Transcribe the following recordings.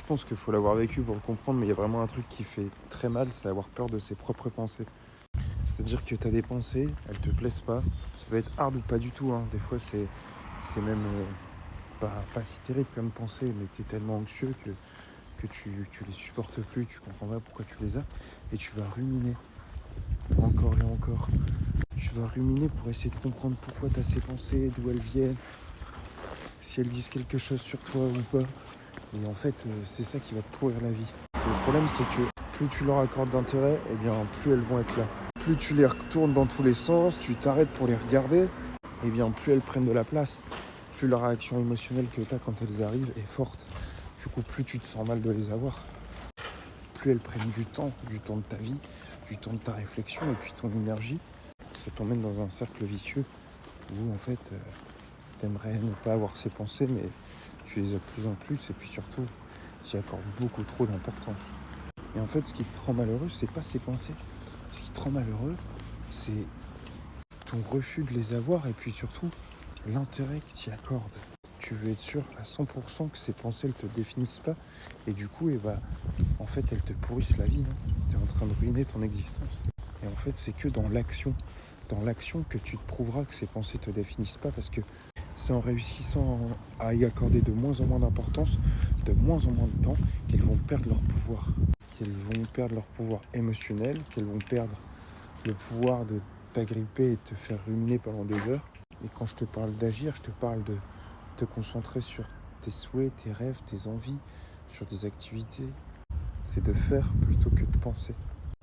pense qu'il faut l'avoir vécu pour le comprendre, mais il y a vraiment un truc qui fait très mal, c'est avoir peur de ses propres pensées. C'est-à-dire que tu as des pensées, elles te plaisent pas. Ça peut être hard ou pas du tout, hein. Des fois, c'est même pas si terrible comme pensée, mais tu es tellement anxieux que tu les supportes plus, tu comprends pas pourquoi tu les as, et tu vas ruminer encore et encore. Tu vas ruminer pour essayer de comprendre pourquoi tu as ces pensées, d'où elles viennent, si elles disent quelque chose sur toi ou pas. Et en fait, c'est ça qui va te pourrir la vie. Le problème, c'est que plus tu leur accordes d'intérêt, et bien plus elles vont être là. Plus tu les retournes dans tous les sens, tu t'arrêtes pour les regarder, et bien plus elles prennent de la place. Plus la réaction émotionnelle que tu as quand elles arrivent est forte. Du coup, plus tu te sens mal de les avoir. Plus elles prennent du temps de ta vie, du temps de ta réflexion et puis ton énergie. Ça t'emmène dans un cercle vicieux où en fait t'aimerais ne pas avoir ces pensées, mais tu les as de plus en plus et puis surtout tu y accordes beaucoup trop d'importance. Et en fait, ce qui te rend malheureux, c'est pas ces pensées. Ce qui te rend malheureux, c'est ton refus de les avoir et puis surtout l'intérêt que tu y accordes. Tu veux être sûr à 100% que ces pensées ne te définissent pas et du coup, en fait, elles te pourrissent la vie. Hein. Tu es en train de ruiner ton existence. Et en fait, c'est que dans l'action que tu te prouveras que ces pensées ne te définissent pas parce que c'est en réussissant à y accorder de moins en moins d'importance, de moins en moins de temps, qu'elles vont perdre leur pouvoir. Qu'elles vont perdre leur pouvoir émotionnel, qu'elles vont perdre le pouvoir de t'agripper et de te faire ruminer pendant des heures. Et quand je te parle d'agir, je te parle de te concentrer sur tes souhaits, tes rêves, tes envies, sur des activités. C'est de faire plutôt que de penser.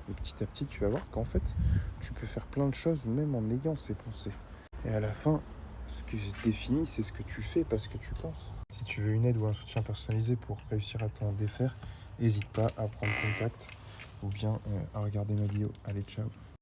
Et petit à petit, tu vas voir qu'en fait, tu peux faire plein de choses même en ayant ces pensées. Et à la fin, ce que j'ai défini, c'est ce que tu fais, pas ce que tu penses. Si tu veux une aide ou un soutien personnalisé pour réussir à t'en défaire, n'hésite pas à prendre contact ou bien à regarder ma vidéo. Allez, ciao.